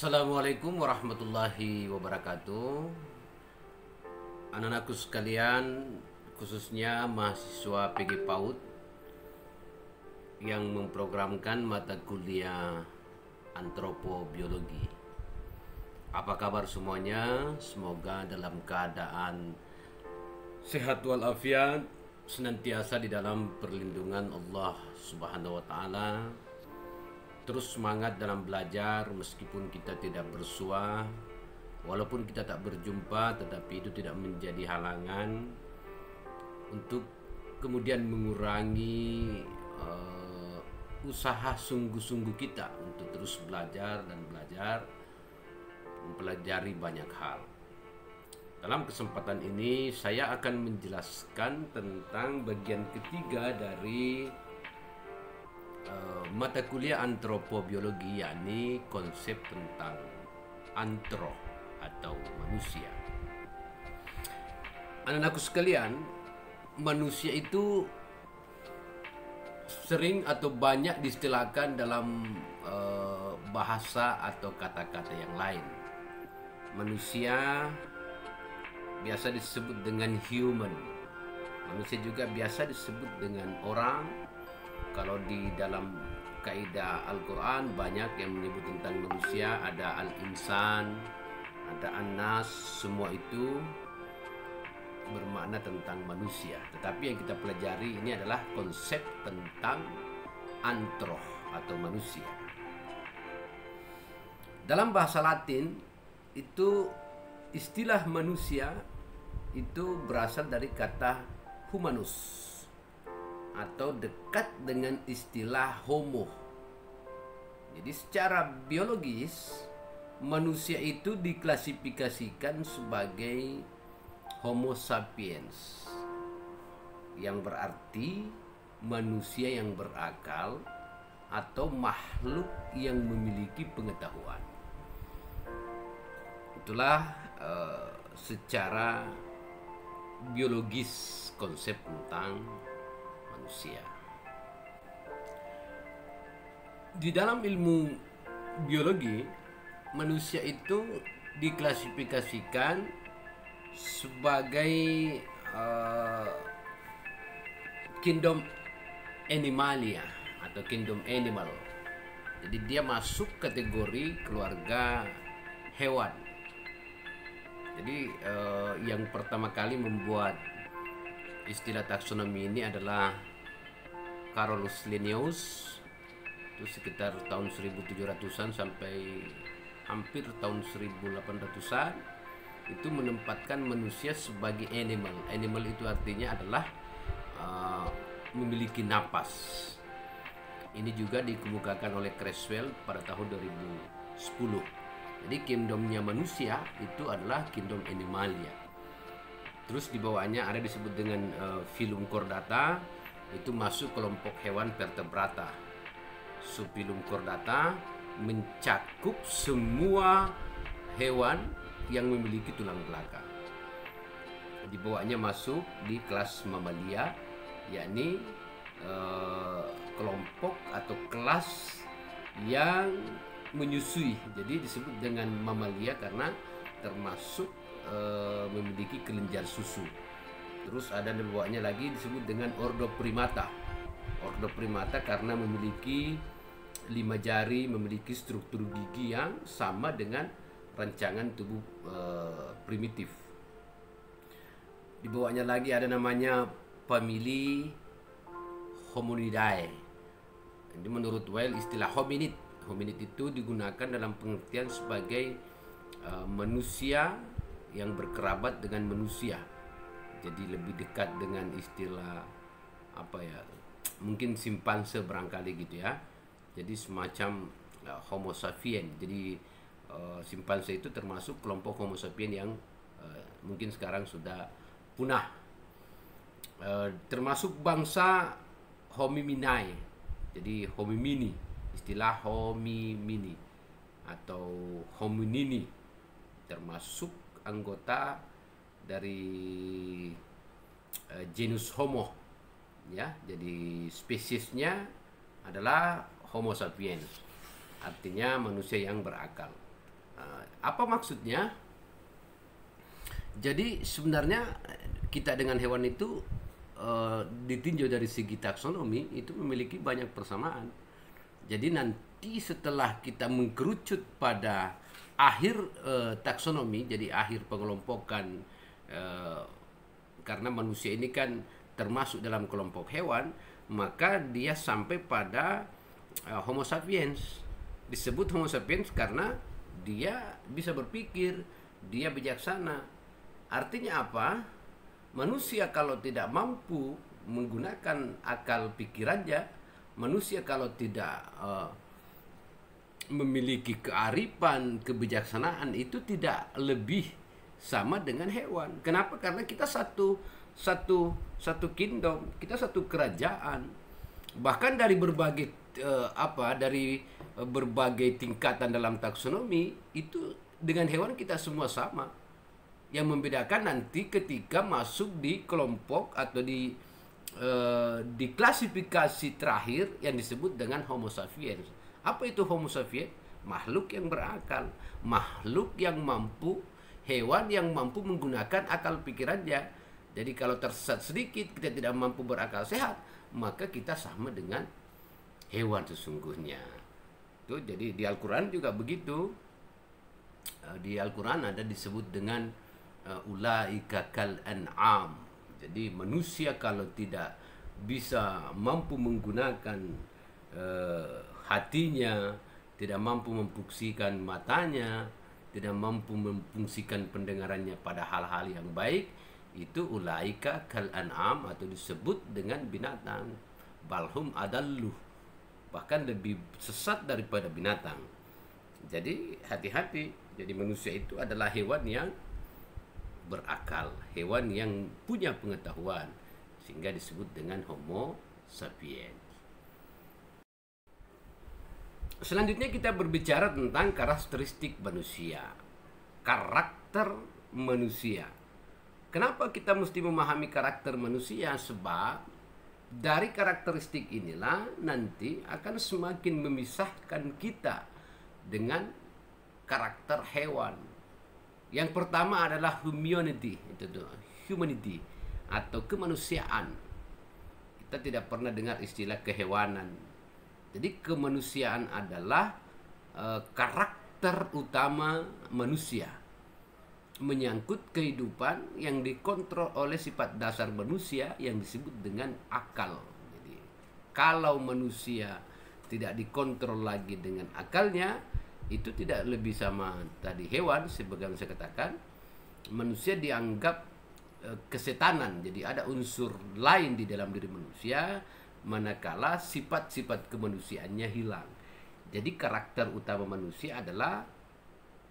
Assalamualaikum warahmatullahi wabarakatuh. Anak-anakku sekalian, khususnya mahasiswa PG PAUD yang memprogramkan mata kuliah antropobiologi. Apa kabar semuanya? Semoga dalam keadaan sehat walafiat, senantiasa di dalam perlindungan Allah Subhanahu wa taala. Terus semangat dalam belajar meskipun kita tidak bersua, walaupun kita tak berjumpa, tetapi itu tidak menjadi halangan untuk kemudian mengurangi usaha sungguh-sungguh kita untuk terus belajar dan belajar, mempelajari banyak hal. Dalam kesempatan ini saya akan menjelaskan tentang bagian ketiga dari mata kuliah antropobiologi, yakni konsep tentang antro atau manusia. Anak-anakku sekalian, manusia itu sering atau banyak diistilahkan dalam bahasa atau kata-kata yang lain. Manusia biasa disebut dengan human. Manusia juga biasa disebut dengan orang. Kalau di dalam kaidah Al-Quran banyak yang menyebut tentang manusia, ada al-insan, ada an-nas, semua itu bermakna tentang manusia. Tetapi yang kita pelajari ini adalah konsep tentang antro atau manusia. Dalam bahasa Latin itu istilah manusia itu berasal dari kata humanus atau dekat dengan istilah homo. Jadi secara biologis manusia itu diklasifikasikan sebagai Homo sapiens, yang berarti manusia yang berakal atau makhluk yang memiliki pengetahuan. Itulah secara biologis konsep tentang manusia. Di dalam ilmu biologi, manusia itu diklasifikasikan sebagai kingdom animalia atau kingdom animal. Jadi dia masuk kategori keluarga hewan. Jadi yang pertama kali membuat istilah taksonomi ini adalah Carolus Linnaeus, itu sekitar tahun 1700-an sampai hampir tahun 1800-an, itu menempatkan manusia sebagai animal. Animal itu artinya adalah memiliki napas. Ini juga dikemukakan oleh Creswell pada tahun 2010. Jadi kingdomnya manusia itu adalah kingdom animalia. Terus di bawahnya ada disebut dengan Phylum Chordata, itu masuk kelompok hewan vertebrata. Subphylum Chordata mencakup semua hewan yang memiliki tulang belakang. Di bawahnya masuk di kelas mamalia, yakni kelompok atau kelas yang menyusui. Jadi disebut dengan mamalia karena termasuk memiliki kelenjar susu. Terus ada di bawahnya lagi disebut dengan Ordo Primata. Ordo Primata karena memiliki 5 jari, memiliki struktur gigi yang sama dengan rancangan tubuh primitif. Di bawahnya lagi ada namanya famili Hominidae. Jadi menurut Weil istilah hominid, hominid itu digunakan dalam pengertian sebagai manusia yang berkerabat dengan manusia. Jadi lebih dekat dengan istilah mungkin simpanse barangkali gitu ya. Jadi semacam Homo sapien. Jadi simpanse itu termasuk kelompok Homo sapien yang mungkin sekarang sudah punah. Termasuk bangsa Homininae. Jadi homimini, istilah homimini atau hominini termasuk anggota dari genus Homo, ya. Jadi spesiesnya adalah Homo sapiens, artinya manusia yang berakal. Apa maksudnya? Jadi sebenarnya kita dengan hewan itu ditinjau dari segi taksonomi itu memiliki banyak persamaan. Jadi nanti setelah kita mengkerucut pada akhir taksonomi, jadi akhir pengelompokan, karena manusia ini kan termasuk dalam kelompok hewan, maka dia sampai pada Homo sapiens. Disebut Homo sapiens karena dia bisa berpikir, dia bijaksana. Artinya apa? Manusia kalau tidak mampu menggunakan akal pikirannya, manusia kalau tidak memiliki kearifan, kebijaksanaan, itu tidak lebih sama dengan hewan. Kenapa? Karena kita satu kingdom, kita satu kerajaan. Bahkan dari berbagai tingkatan dalam taksonomi itu dengan hewan kita semua sama. Yang membedakan nanti ketika masuk di kelompok atau di klasifikasi terakhir yang disebut dengan Homo sapiens. Apa itu Homo sapiens? Makhluk yang berakal, makhluk yang mampu, hewan yang mampu menggunakan akal pikirannya. Jadi kalau tersesat sedikit, kita tidak mampu berakal sehat, maka kita sama dengan hewan sesungguhnya. Tuh, jadi di Al-Quran juga begitu. Di Al-Quran ada disebut dengan ulaika kal an'am. Jadi manusia kalau tidak bisa mampu menggunakan hatinya, tidak mampu memfungsikan matanya, tidak mampu memfungsikan pendengarannya pada hal-hal yang baik, itu ulaika kal an'am atau disebut dengan binatang. Balhum adalluh, bahkan lebih sesat daripada binatang. Jadi hati-hati. Jadi manusia itu adalah hewan yang berakal, hewan yang punya pengetahuan, sehingga disebut dengan Homo sapiens. Selanjutnya kita berbicara tentang karakteristik manusia. Karakter manusia. Kenapa kita mesti memahami karakter manusia? Sebab dari karakteristik inilah nanti akan semakin memisahkan kita dengan karakter hewan. Yang pertama adalah humanity atau kemanusiaan. Kita tidak pernah dengar istilah kehewanan. Jadi kemanusiaan adalah karakter utama manusia, menyangkut kehidupan yang dikontrol oleh sifat dasar manusia yang disebut dengan akal. Jadi kalau manusia tidak dikontrol lagi dengan akalnya, itu tidak lebih sama tadi hewan. Sebagaimana saya katakan, manusia dianggap kesetanan. Jadi ada unsur lain di dalam diri manusia, manakala sifat-sifat kemanusiaannya hilang. Jadi karakter utama manusia adalah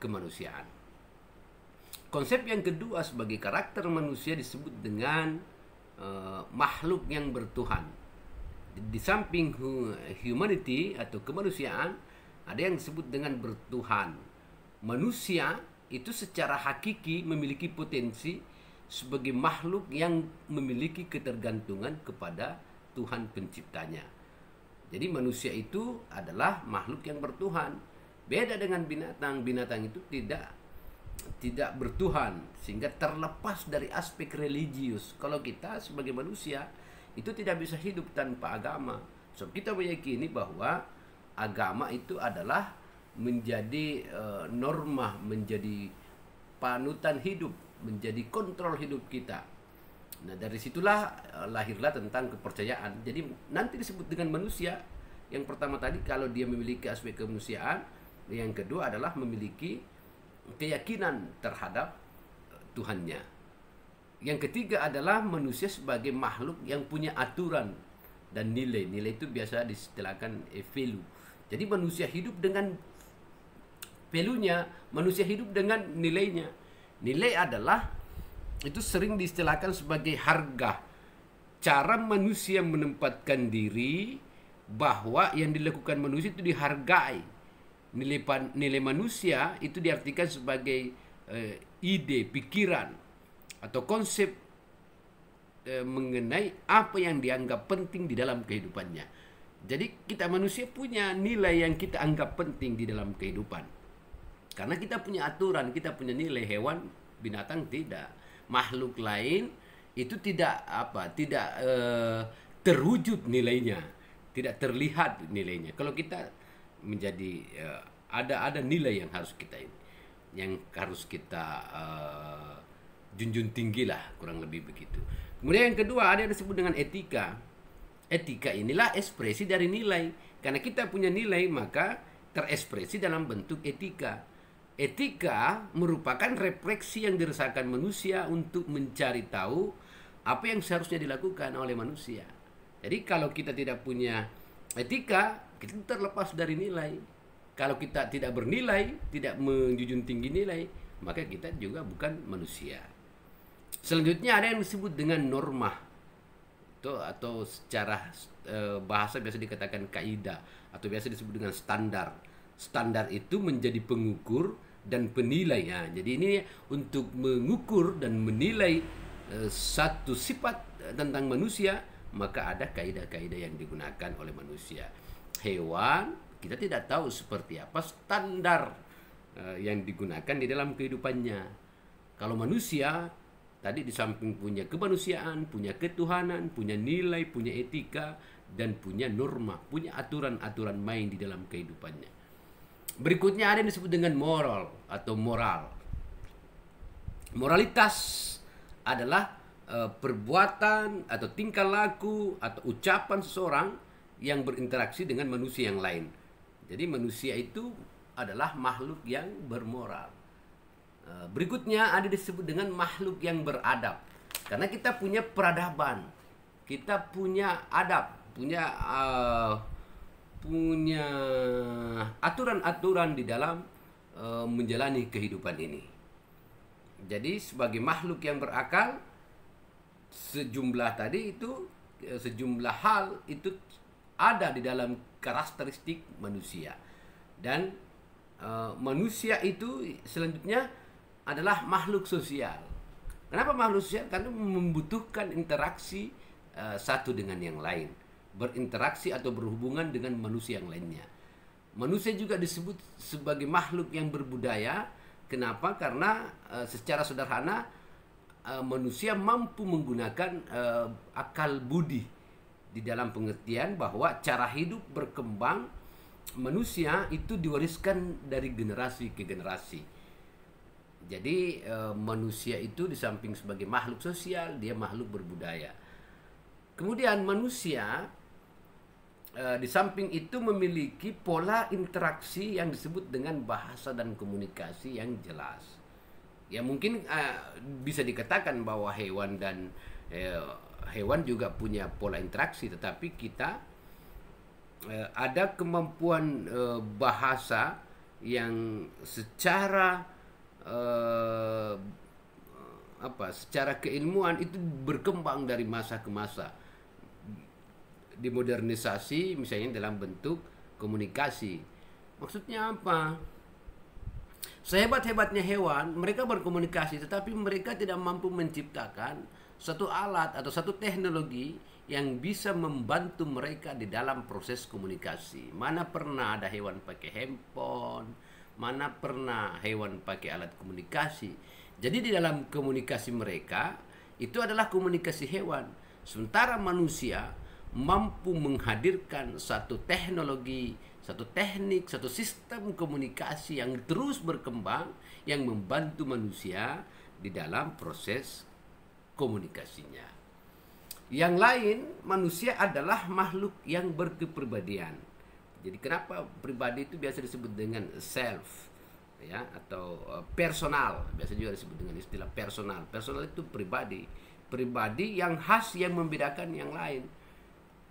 kemanusiaan. Konsep yang kedua sebagai karakter manusia disebut dengan makhluk yang bertuhan. Di samping humanity atau kemanusiaan, ada yang disebut dengan bertuhan. Manusia itu secara hakiki memiliki potensi sebagai makhluk yang memiliki ketergantungan kepada Tuhan penciptanya. Jadi manusia itu adalah makhluk yang bertuhan. Beda dengan binatang. Binatang itu tidak bertuhan, sehingga terlepas dari aspek religius. Kalau kita sebagai manusia itu tidak bisa hidup tanpa agama. So kita meyakini bahwa agama itu adalah menjadi norma, menjadi panutan hidup, menjadi kontrol hidup kita. Nah, dari situlah lahirlah tentang kepercayaan. Jadi nanti disebut dengan manusia. Yang pertama tadi kalau dia memiliki aspek kemanusiaan, yang kedua adalah memiliki keyakinan terhadap Tuhannya. Yang ketiga adalah manusia sebagai makhluk yang punya aturan dan nilai. Nilai itu biasa distilahkan value. Jadi manusia hidup dengan value-nya, manusia hidup dengan nilainya. Nilai adalah itu sering diistilahkan sebagai harga. Cara manusia menempatkan diri bahwa yang dilakukan manusia itu dihargai. Nilai manusia itu diartikan sebagai ide, pikiran atau konsep mengenai apa yang dianggap penting di dalam kehidupannya. Jadi kita manusia punya nilai yang kita anggap penting di dalam kehidupan. Karena kita punya aturan, kita punya nilai. Hewan, binatang tidak. Makhluk lain itu tidak terwujud nilainya, tidak terlihat nilainya. Kalau kita menjadi ada nilai yang harus kita junjung tinggi lah, kurang lebih begitu. Kemudian yang kedua ada yang disebut dengan etika. Etika inilah ekspresi dari nilai. Karena kita punya nilai, maka terekspresi dalam bentuk etika. Etika merupakan refleksi yang dirasakan manusia untuk mencari tahu apa yang seharusnya dilakukan oleh manusia. Jadi kalau kita tidak punya etika, kita terlepas dari nilai. Kalau kita tidak bernilai, tidak menjunjung tinggi nilai, maka kita juga bukan manusia. Selanjutnya ada yang disebut dengan norma, atau secara bahasa biasa dikatakan kaidah, atau biasa disebut dengan standar. Standar itu menjadi pengukur dan penilai. Ya, jadi ini untuk mengukur dan menilai satu sifat tentang manusia, maka ada kaidah-kaidah yang digunakan oleh manusia. Hewan, kita tidak tahu seperti apa standar yang digunakan di dalam kehidupannya. Kalau manusia, tadi di samping punya kemanusiaan, punya ketuhanan, punya nilai, punya etika, dan punya norma, punya aturan-aturan main di dalam kehidupannya. Berikutnya ada yang disebut dengan moral atau moral. Moralitas adalah perbuatan atau tingkah laku atau ucapan seseorang yang berinteraksi dengan manusia yang lain. Jadi manusia itu adalah makhluk yang bermoral. Berikutnya ada disebut dengan makhluk yang beradab. Karena kita punya peradaban, kita punya adab, punya aturan-aturan di dalam menjalani kehidupan ini. Jadi sebagai makhluk yang berakal, sejumlah hal itu ada di dalam karakteristik manusia. Dan manusia itu selanjutnya adalah makhluk sosial. Kenapa makhluk sosial? Karena membutuhkan interaksi satu dengan yang lain, berinteraksi atau berhubungan dengan manusia yang lainnya. Manusia juga disebut sebagai makhluk yang berbudaya. Kenapa? Karena secara sederhana manusia mampu menggunakan akal budi di dalam pengertian bahwa cara hidup berkembang manusia itu diwariskan dari generasi ke generasi. Jadi manusia itu di samping sebagai makhluk sosial, dia makhluk berbudaya. Kemudian manusia di samping itu memiliki pola interaksi yang disebut dengan bahasa dan komunikasi yang jelas. Ya mungkin bisa dikatakan bahwa hewan juga punya pola interaksi, tetapi kita ada kemampuan bahasa yang secara secara keilmuan itu berkembang dari masa ke masa, dimodernisasi misalnya dalam bentuk komunikasi. Maksudnya apa? Sehebat-hebatnya hewan, mereka berkomunikasi, tetapi mereka tidak mampu menciptakan satu alat atau satu teknologi yang bisa membantu mereka di dalam proses komunikasi. Mana pernah ada hewan pakai handphone, mana pernah hewan pakai alat komunikasi. Jadi di dalam komunikasi mereka itu adalah komunikasi hewan. Sementara manusia mampu menghadirkan satu teknologi, satu teknik, satu sistem komunikasi yang terus berkembang, yang membantu manusia di dalam proses komunikasinya. Yang lain, manusia adalah makhluk yang berkepribadian. Jadi kenapa pribadi itu biasa disebut dengan self, ya, atau personal, biasa juga disebut dengan istilah personal. Personal itu pribadi, pribadi yang khas yang membedakan yang lain.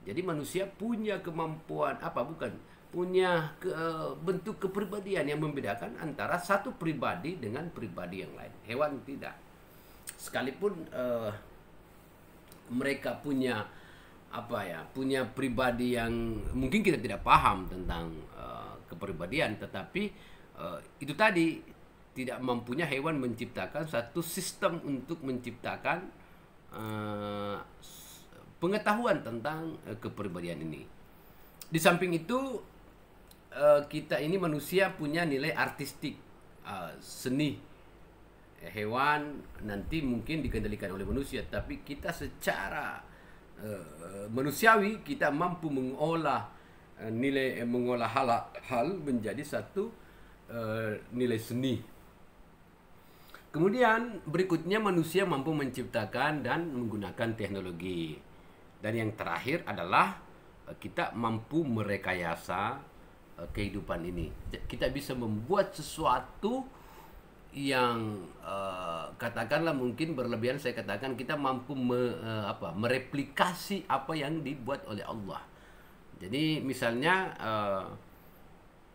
Jadi manusia punya kemampuan punya bentuk kepribadian yang membedakan antara satu pribadi dengan pribadi yang lain. Hewan tidak. Sekalipun mereka punya punya pribadi yang mungkin kita tidak paham tentang kepribadian, tetapi itu tadi tidak mampunya hewan menciptakan satu sistem untuk menciptakan pengetahuan tentang kepribadian ini. Di samping itu kita ini manusia punya nilai artistik. seni hewan nanti mungkin dikendalikan oleh manusia, tapi kita secara manusiawi kita mampu mengolah mengolah hal menjadi satu nilai seni. Kemudian berikutnya manusia mampu menciptakan dan menggunakan teknologi. Dan yang terakhir adalah kita mampu merekayasa kehidupan ini. Kita bisa membuat sesuatu yang katakanlah mungkin berlebihan. Saya katakan kita mampu mereplikasi apa yang dibuat oleh Allah. Jadi misalnya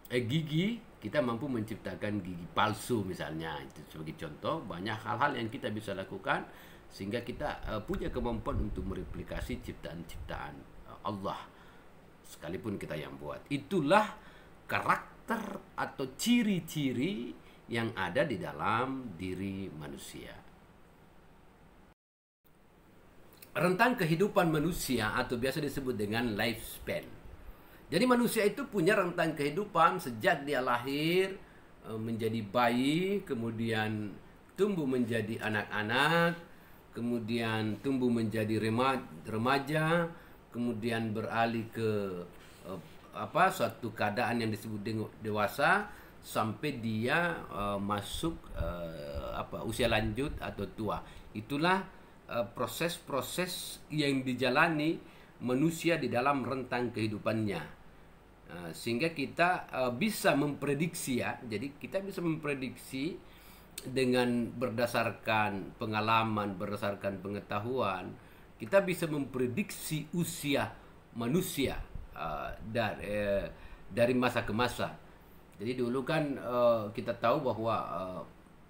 gigi, kita mampu menciptakan gigi palsu misalnya. Itu sebagai contoh, banyak hal-hal yang kita bisa lakukan sehingga kita punya kemampuan untuk mereplikasi ciptaan-ciptaan Allah sekalipun kita yang buat. Itulah karakter atau ciri-ciri yang ada di dalam diri manusia. Rentang kehidupan manusia atau biasa disebut dengan lifespan. Jadi manusia itu punya rentang kehidupan sejak dia lahir, menjadi bayi, kemudian tumbuh menjadi anak-anak, kemudian tumbuh menjadi remaja, kemudian beralih ke suatu keadaan yang disebut dewasa, sampai dia masuk usia lanjut atau tua. Itulah proses-proses yang dijalani manusia di dalam rentang kehidupannya. Sehingga kita bisa memprediksi ya. Jadi kita bisa memprediksi dengan berdasarkan pengalaman, berdasarkan pengetahuan, kita bisa memprediksi usia manusia dari masa ke masa. Jadi dulu kan kita tahu bahwa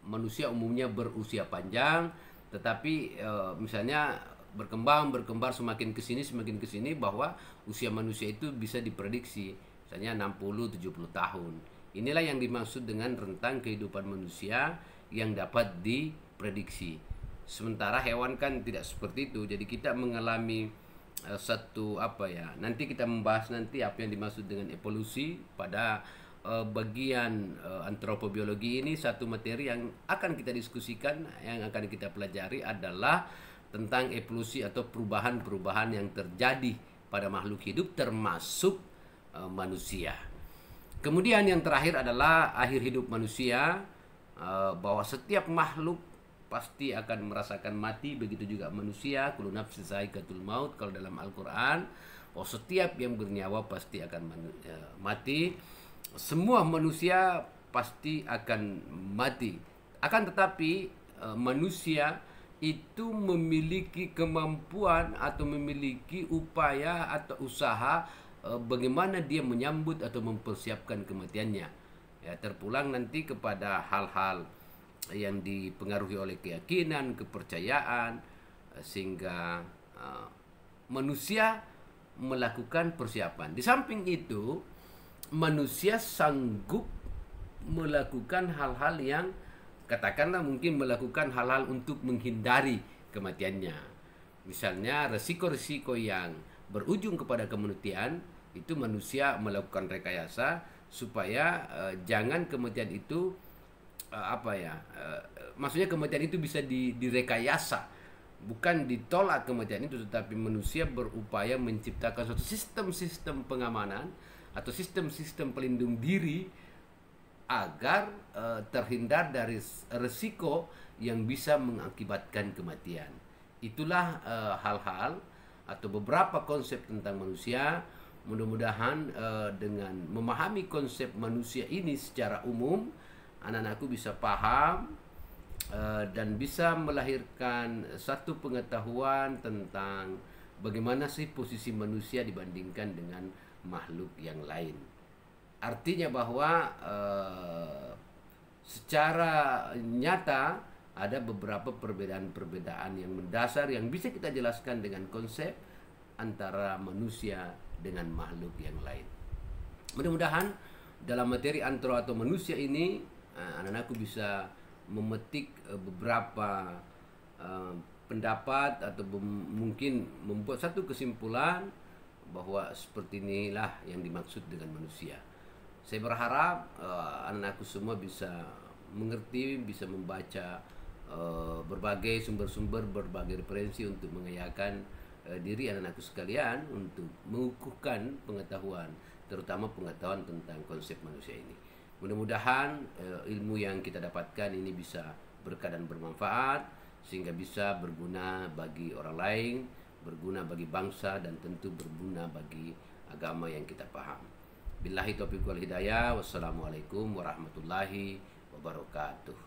manusia umumnya berusia panjang, tetapi misalnya berkembang semakin kesini bahwa usia manusia itu bisa diprediksi misalnya 60-70 tahun. Inilah yang dimaksud dengan rentang kehidupan manusia yang dapat diprediksi. Sementara hewan kan tidak seperti itu. Jadi kita mengalami nanti kita membahas nanti apa yang dimaksud dengan evolusi pada bagian antropobiologi. Ini satu materi yang akan kita diskusikan, yang akan kita pelajari adalah tentang evolusi atau perubahan-perubahan yang terjadi pada makhluk hidup termasuk manusia. Kemudian yang terakhir adalah akhir hidup manusia, bahwa setiap makhluk pasti akan merasakan mati, begitu juga manusia. Kullu nafsin za'iqatul maut kalau dalam Al-Qur'an, bahwa setiap yang bernyawa pasti akan mati. Semua manusia pasti akan mati. Akan tetapi manusia itu memiliki kemampuan atau memiliki upaya atau usaha bagaimana dia menyambut atau mempersiapkan kematiannya. Ya, terpulang nanti kepada hal-hal yang dipengaruhi oleh keyakinan, kepercayaan, sehingga manusia melakukan persiapan. Di samping itu, manusia sanggup melakukan hal-hal yang katakanlah mungkin melakukan hal-hal untuk menghindari kematiannya. Misalnya resiko-resiko yang berujung kepada kematian, itu manusia melakukan rekayasa supaya jangan kematian itu maksudnya kematian itu bisa direkayasa, bukan ditolak kematian itu, tetapi manusia berupaya menciptakan suatu sistem-sistem pengamanan atau sistem-sistem pelindung diri agar terhindar dari resiko yang bisa mengakibatkan kematian. Itulah hal-hal atau beberapa konsep tentang manusia. Mudah-mudahan dengan memahami konsep manusia ini secara umum, anak-anakku bisa paham dan bisa melahirkan satu pengetahuan tentang bagaimana sih posisi manusia dibandingkan dengan makhluk yang lain. Artinya bahwa secara nyata ada beberapa perbedaan-perbedaan yang mendasar yang bisa kita jelaskan dengan konsep antara manusia dengan makhluk yang lain. Mudah-mudahan dalam materi antro atau manusia ini anak-anakku bisa memetik beberapa pendapat atau mungkin membuat satu kesimpulan bahwa seperti inilah yang dimaksud dengan manusia. Saya berharap anak-anakku semua bisa mengerti, bisa membaca berbagai sumber-sumber, berbagai referensi untuk mengayakan diri anak-anakku sekalian untuk mengukuhkan pengetahuan, terutama pengetahuan tentang konsep manusia ini. Mudah-mudahan ilmu yang kita dapatkan ini bisa berkah dan bermanfaat, sehingga bisa berguna bagi orang lain, berguna bagi bangsa, dan tentu berguna bagi agama yang kita paham. Billahi taufiq wal hidayah. Wassalamualaikum warahmatullahi wabarakatuh.